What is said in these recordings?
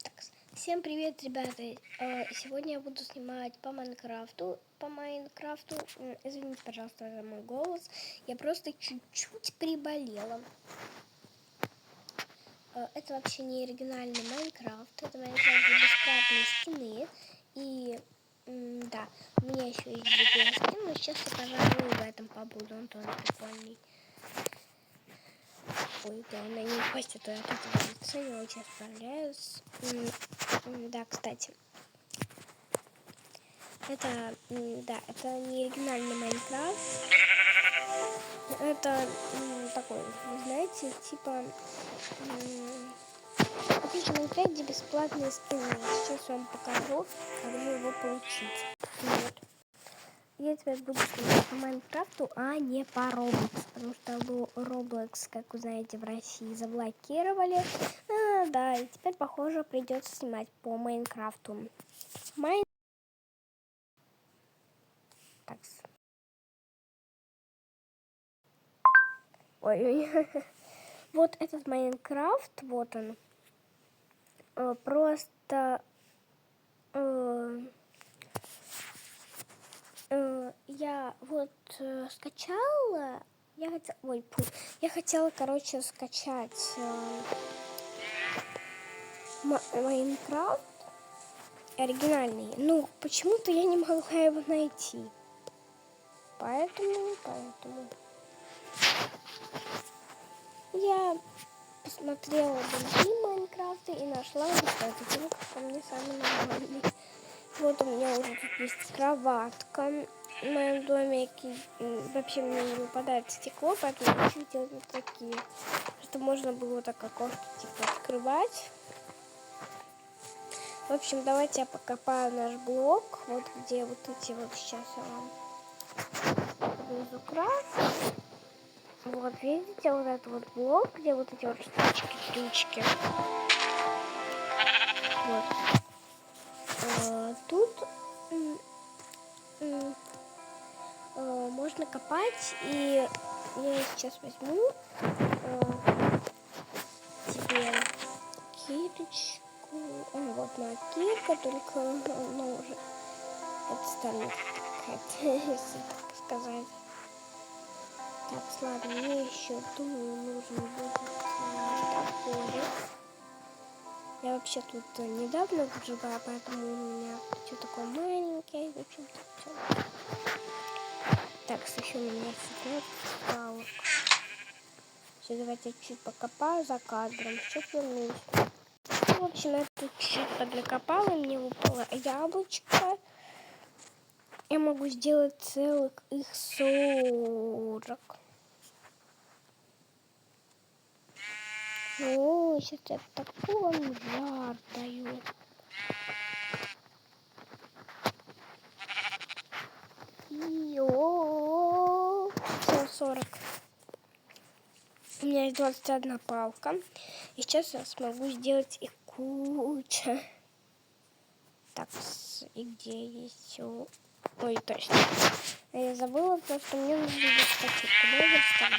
Так, всем привет, ребята! Сегодня я буду снимать по Майнкрафту. Извините, пожалуйста, за мой голос. Я просто чуть-чуть приболела. Это вообще не оригинальный Майнкрафт. Это Майнкрафт за бесплатные скины. И да, у меня еще есть другой скин, но сейчас я, пожалуй, в этом побуду. Он тоже прикольный. Ой, главное не упасть, а то я тут лицо не очень справляюсь. Да, кстати. Это не оригинальный Майнкрафт. Это такой, вы знаете, типа обычный Майнкрафт, где бесплатные скины. Сейчас вам покажу, как же его получить. Вот. Я теперь буду снимать по Майнкрафту, а не по Roblox, потому что Roblox, как вы знаете, в России заблокировали. Да, и теперь, похоже, придется снимать по Майнкрафту. Так. Ой. Вот этот Майнкрафт, вот он. Просто я вот скачала. Я хотела, короче, скачать Майнкрафт оригинальный. Ну, почему-то я не могла его найти. Поэтому я посмотрела другие Майнкрафты и нашла вот этот. Ну, как мне самый нормальный. Вот у меня уже тут есть кроватка. В моем домике вообще мне не выпадает стекло, поэтому я хочу делать вот такие. Чтобы можно было так окошко типа открывать. В общем, давайте я покопаю наш блок. Вот где вот эти вот, сейчас я вам внизу краску. Вот, видите, вот этот вот блок, где вот эти вот штучки. Вот. Тут можно копать, и я сейчас возьму тебе кирочку. Вот моя кирка, только она уже отстанет, если так сказать. Так, ладно, мне еще, думаю, нужен будет топорик. Я вообще тут недавно жила, поэтому у меня все такое маленькое. В общем-то, все. Так, еще у меня есть палок. Все, давайте я чуть покопаю за кадром. Сейчас вернусь. В общем, я тут чуть подлокопала, мне выпало яблочко. Я могу сделать целых их 40. О, сейчас я такой вам жар даю. Все, 40. У меня есть 21 палка. И сейчас я смогу сделать их куча. Так, и где есть... Ой, точно. Я забыла, просто мне нужно верстачок. Куда я верстак?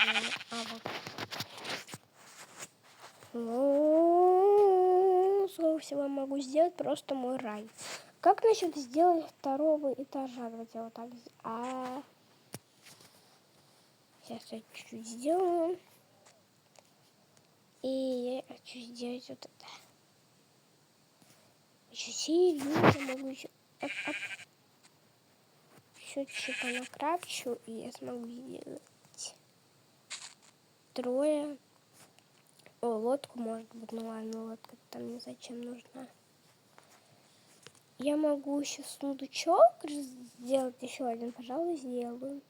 Вот. Сколько всего могу сделать, просто мой рай. Как насчет сделать второго этажа? Давайте вот так. Сейчас я чуть-чуть сделаю. И я хочу сделать вот это. Еще серьезно могу еще. Еще чуть понакрафчу, и я смогу сделать трое. Лодку, может быть, ну ладно, лодка там не зачем нужна. Я могу еще сундучок сделать, еще один, пожалуй, сделаю.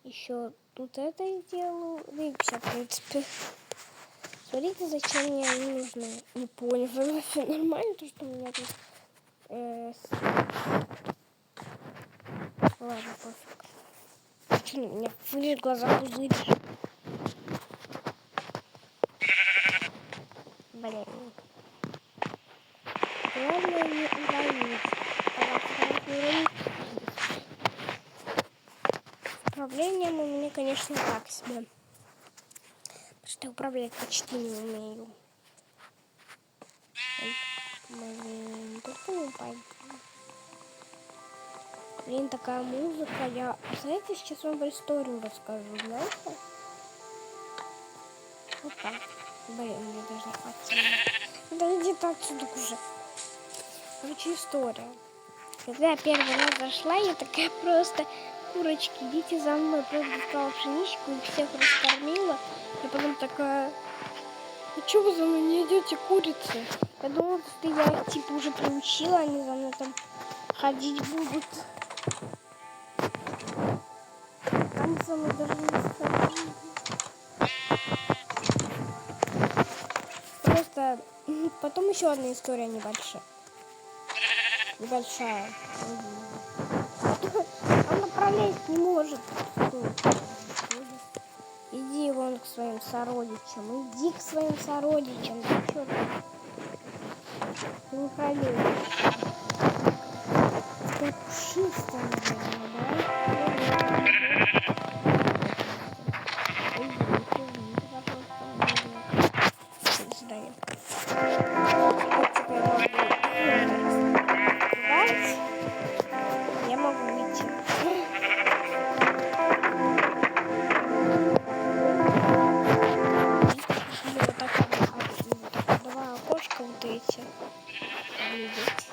Еще тут это сделаю. Да и все, в принципе. Смотрите, зачем мне они нужны. Не понял, все нормально, то, что у меня тут... Ладно, пофиг. Что у меня в глаза пузыришь? Блин. Главное не уронить. Управлением у меня, конечно, так себе. Потому что управлять почти не умею. Блин, только не пойду. Блин, такая музыка. Я, знаете, сейчас вам историю расскажу, знаете? Вот так. Блин, мне даже не хватило. Да иди так отсюда уже. Короче, история. Когда я первый раз зашла, я такая просто: курочки, идите за мной. Просто достала пшеничку и всех раскормила. И потом такая: а что вы за мной не идете, курицы? Я думала, что я их типа уже приучила, они за мной там ходить будут. Они за мной даже не сходили. Просто потом еще одна история небольшая. Она пролезть не может. Иди вон к своим сородичам. Иди к своим сородичам. Ты что ты не пролезешь? Такая пушистая, наверное, да? Извините, пожалуйста. До свидания. Я могу выйти. Вот так, два окошка вот эти. Видеть.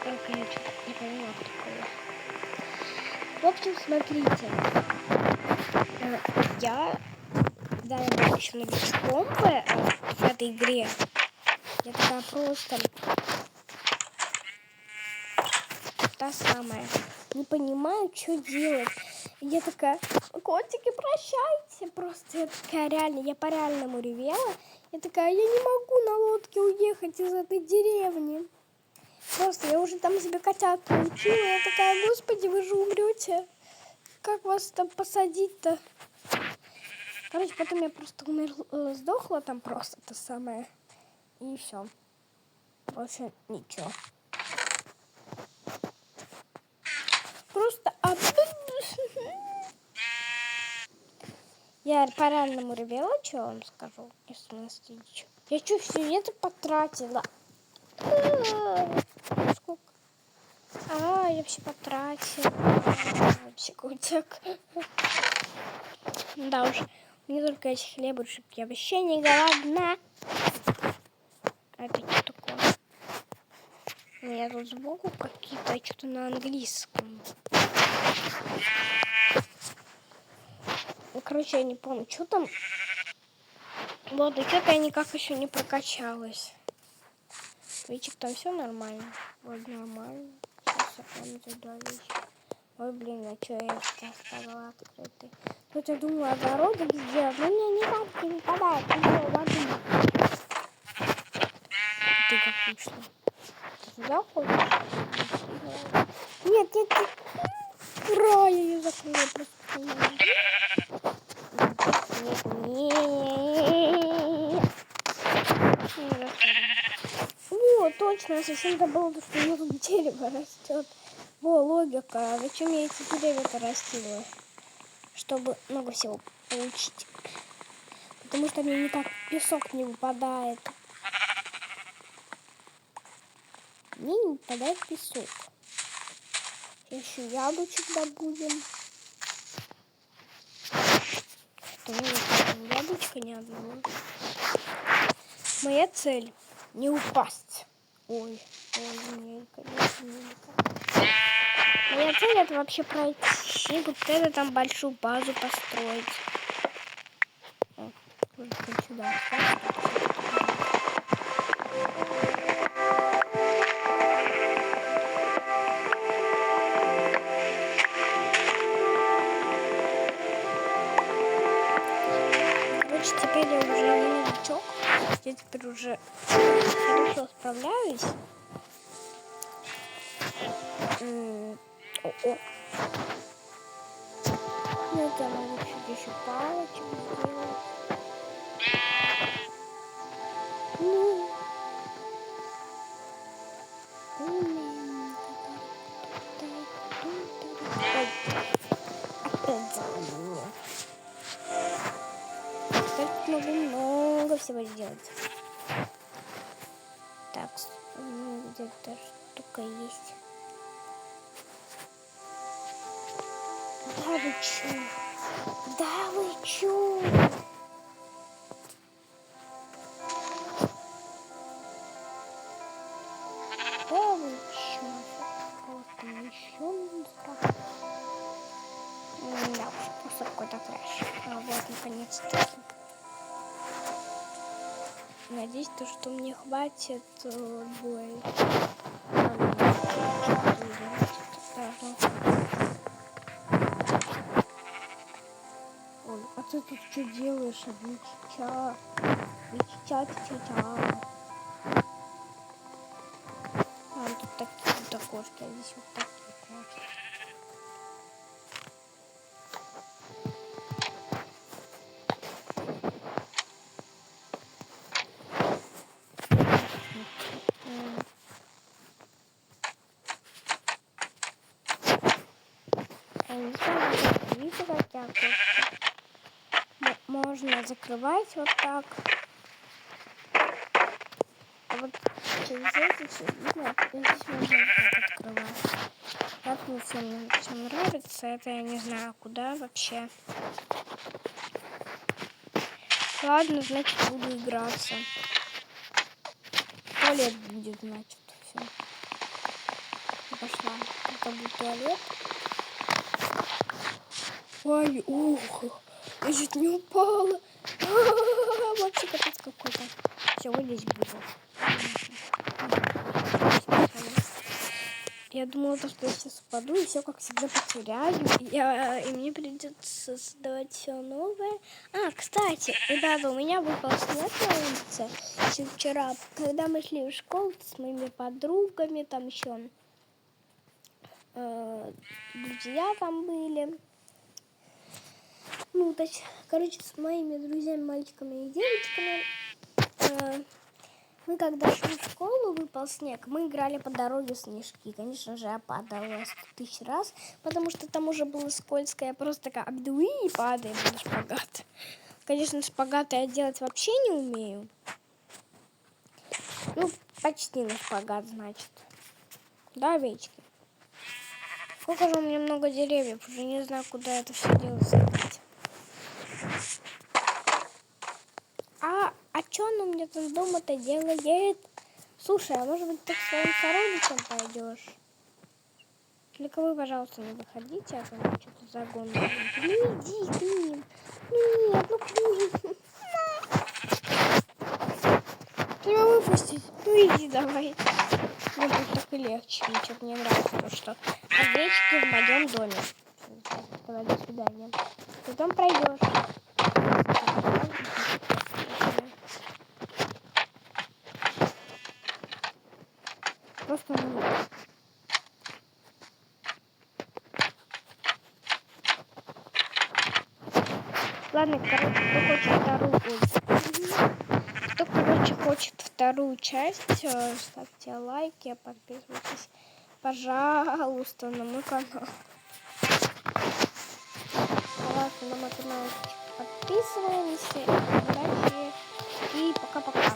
Только я что-то не поняла такого. В общем, смотрите. Когда я была еще новичком в этой игре, я такая просто та самая. Не понимаю, что делать. Я такая: котики, прощайте. Просто я такая реально, я по-реальному ревела. Я такая: я не могу на лодке уехать из этой деревни. Просто я уже там себе котят получила. Я такая: господи, вы же умрете. Как вас там посадить-то? Короче, потом я просто сдохла там просто то самое. И все. Больше ничего. Просто я по-реальному ревела, что вам скажу, если настичь. Я что, все это потратила? Сколько? Я все потратила. Вообще крутяк. Да уж, мне только эти хлебушек. Я вообще не голодна. Опять что такое? У меня тут сбоку какие-то что-то на английском. Короче, я не помню, что там. Вот, и что-то я никак еще не прокачалась. Видите, там все нормально. Вот нормально. Сейчас я прям задавлюсь. Ой, блин, а что я это оставила открытой? Тут я думала огородик сделать, но мне никак не выпадает ничего воды. Ты как вышла? Ты туда ходишь? Нет, нет, нет. Ура, я ее закрыла просто. Нет. О, точно, я совсем забыла, что у меня тут дерево растет. Во, логика. Зачем я эти деревья-то растила? Чтобы много всего получить. Потому что мне никак песок не выпадает. Мне не выпадает песок. Еще яблочек добудем. Что мне яблочко ни одного. Моя цель не упасть. Ой, мне, конечно, не упасть. Моя цель это вообще пройти вот это там большую базу построить. Вот сюда. Короче, теперь я уже не новичок. Я теперь уже хорошо справляюсь. О-о. Ну, я могу чуть еще палочек сделать. Ну. Ой, опять заодно. Теперь могу много всего сделать. Так, где-то штука есть. Да вы чё? Да вы чё? Да вы чё? Просто еще страх. Да уж, просто какой-то трэш. А вот, наконец-таки. Надеюсь, то, что мне хватит бой. Ой, а ты тут что делаешь, Вичича? Вичича. А, тут такие вот окошки, а здесь вот такие окошки. Я не знаю, видите, какие окошки? Можно закрывать вот так. А вот через эти все видно, здесь можно вот так открывать. Как мне всем нравится, это я не знаю, куда вообще. Ладно, значит, буду играться. Туалет будет, значит, все. Пошла. Это будет туалет. Ой, ух, я чуть не упала. Вообще капец какой-то. Все, вот здесь буду. Я думала, что я сейчас упаду и все как всегда потеряю. И мне придется создавать все новое. А, кстати, ребята, у меня выпал снег на улице еще вчера, когда мы шли в школу с моими подругами, там еще друзья там были. Ну, короче, с моими друзьями, мальчиками и девочками. Мы когда шли в школу, выпал снег, мы играли по дороге в снежки. Конечно же, я падала 100 000 раз, потому что там уже было скользко. Я просто такая обду и падаю на шпагат. Конечно, шпагат я делать вообще не умею. Ну, почти на шпагат, значит. Да, овечки? Сколько же у меня много деревьев, уже не знаю, куда это все дело садить. А что он у меня там дома-то делает? Слушай, а может быть ты к своим сородичам пойдешь? Только вы, пожалуйста, не выходите, а то мне что-то загон. Ну иди к ним. Ну нет, ну блин. Ты его выпустить? Ну иди давай. Мне будет так и легче. Мне что-то не нравится, то, что овечки в моем доме. Давай, до свидания. Потом пройдешь. Просто ну. Ладно, кто хочет вторую часть, ставьте лайки, подписывайтесь, пожалуйста, на мой канал. Пожалуйста, на мой канал подписываемся, удачи и пока-пока.